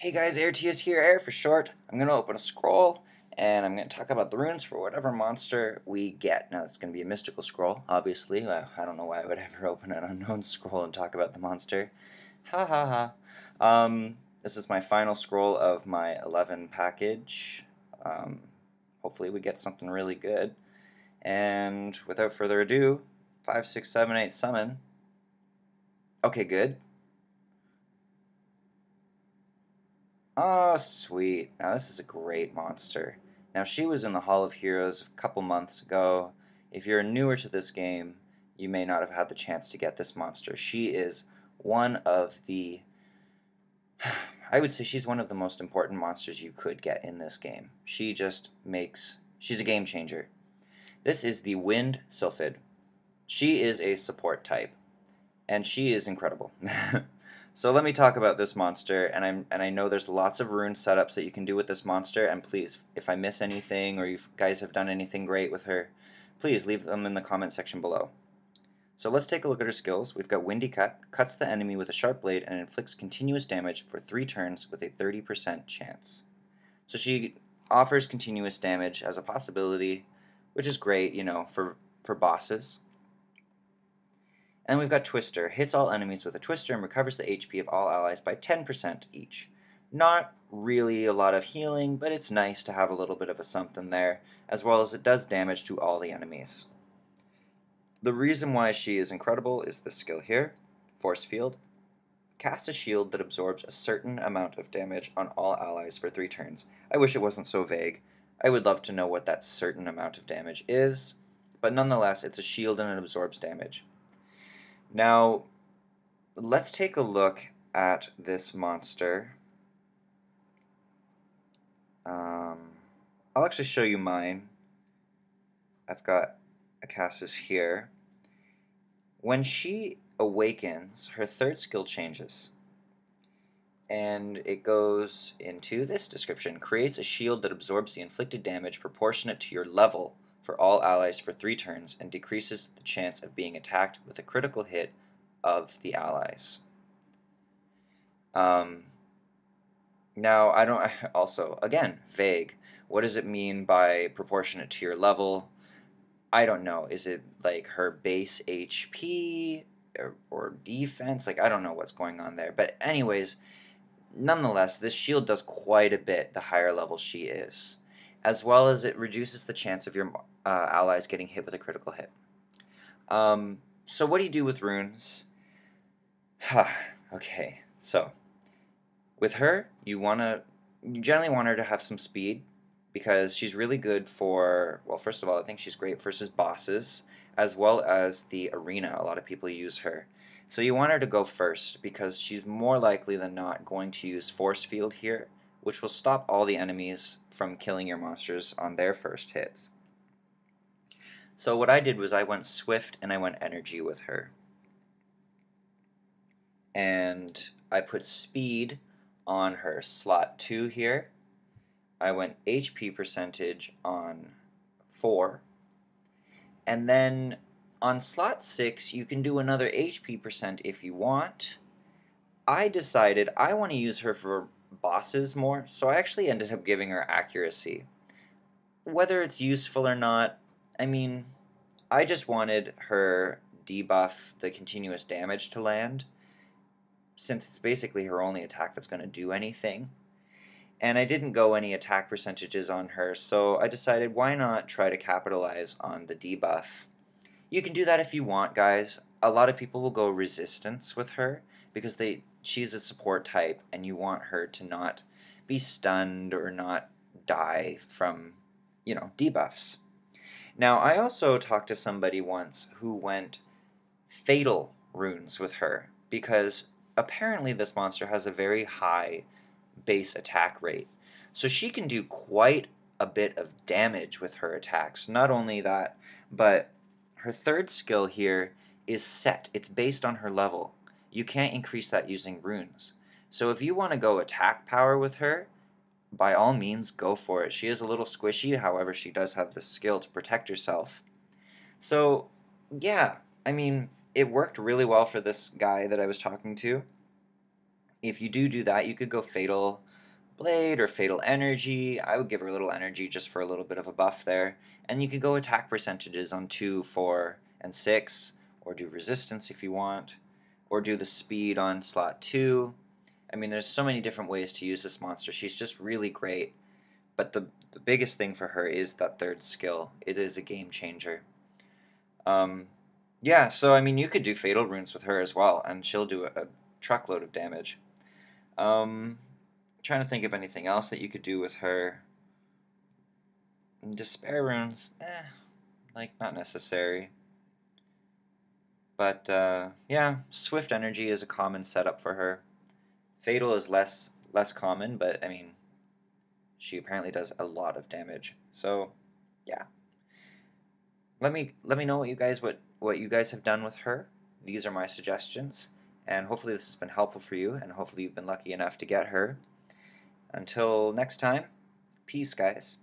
Hey guys, AirTS here, Air for short. I'm going to open a scroll, and I'm going to talk about the runes for whatever monster we get. Now, it's going to be a mystical scroll, obviously. I don't know why I would ever open an unknown scroll and talk about the monster. Ha ha ha. This is my final scroll of my 11 package. Um, Hopefully we get something really good. And without further ado, 5, 6, 7, 8 summon. Okay, good. Oh, sweet. Now, this is a great monster. Now, she was in the Hall of Heroes a couple months ago. If you're newer to this game, you may not have had the chance to get this monster. She is one of the... I would say she's one of the most important monsters you could get in this game. She just makes... She's a game changer. This is the Wind Sylphid. She is a support type, and she is incredible. So let me talk about this monster, and I know there's lots of rune setups that you can do with this monster, and please, if I miss anything or you guys have done anything great with her, please leave them in the comment section below. So let's take a look at her skills. We've got Windy Cut, cuts the enemy with a sharp blade and inflicts continuous damage for 3 turns with a 30% chance. So she offers continuous damage as a possibility, which is great, you know, for bosses. And we've got Twister. Hits all enemies with a Twister and recovers the HP of all allies by 10% each. Not really a lot of healing, but it's nice to have a little bit of a something there, as well as it does damage to all the enemies. The reason why she is incredible is this skill here, Force Field. Cast a shield that absorbs a certain amount of damage on all allies for 3 turns. I wish it wasn't so vague. I would love to know what that certain amount of damage is, but nonetheless, it's a shield and it absorbs damage. Now, let's take a look at this monster. I'll actually show you mine. I've got a Cassis here. When she awakens, her third skill changes. And it goes into this description. Creates a shield that absorbs the inflicted damage proportionate to your level for all allies for 3 turns and decreases the chance of being attacked with a critical hit of the allies. Now, I don't... Also, again, vague. What does it mean by proportionate to your level? I don't know. Is it like her base HP or defense? Like, I don't know what's going on there. But anyways, nonetheless, this shield does quite a bit the higher level she is, as well as it reduces the chance of your allies getting hit with a critical hit. So what do you do with runes? Okay, so with her, you generally want her to have some speed, because she's really good for, well, first of all, I think she's great versus bosses, as well as the arena. A lot of people use her. So you want her to go first, because she's more likely than not going to use Force Field here, which will stop all the enemies from killing your monsters on their first hits. So what I did was I went Swift and I went Energy with her. And I put Speed on her slot 2 here. I went HP percentage on 4. And then on slot 6, you can do another HP percent if you want. I decided I want to use her for bosses more, so I actually ended up giving her accuracy. Whether it's useful or not, I mean, I just wanted her debuff the continuous damage to land, since it's basically her only attack that's going to do anything. And I didn't go any attack percentages on her, so I decided why not try to capitalize on the debuff. You can do that if you want, guys. A lot of people will go resistance with her because she's a support type and you want her to not be stunned or not die from, you know, debuffs. Now, I also talked to somebody once who went fatal runes with her because apparently this monster has a very high base attack rate. So she can do quite a bit of damage with her attacks. Not only that, but her third skill here is set. It's based on her level. You can't increase that using runes. So if you want to go attack power with her, by all means, go for it. She is a little squishy, however, she does have the skill to protect herself. So, yeah, I mean, it worked really well for this guy that I was talking to. If you do that, you could go Fatal Blade or Fatal Energy. I would give her a little energy just for a little bit of a buff there. And you could go attack percentages on 2, 4, and 6, or do resistance if you want, or do the speed on slot 2. I mean, there's so many different ways to use this monster. She's just really great. But the biggest thing for her is that third skill. It is a game changer. Yeah, so I mean, you could do Fatal Runes with her as well, and she'll do a truckload of damage. Trying to think of anything else that you could do with her. Despair Runes, like, not necessary. But, yeah, Swift Energy is a common setup for her. Fatal is less common, but, I mean, she apparently does a lot of damage. So, yeah. Let me know what you guys have done with her. These are my suggestions, and hopefully this has been helpful for you, and hopefully you've been lucky enough to get her. Until next time, peace, guys.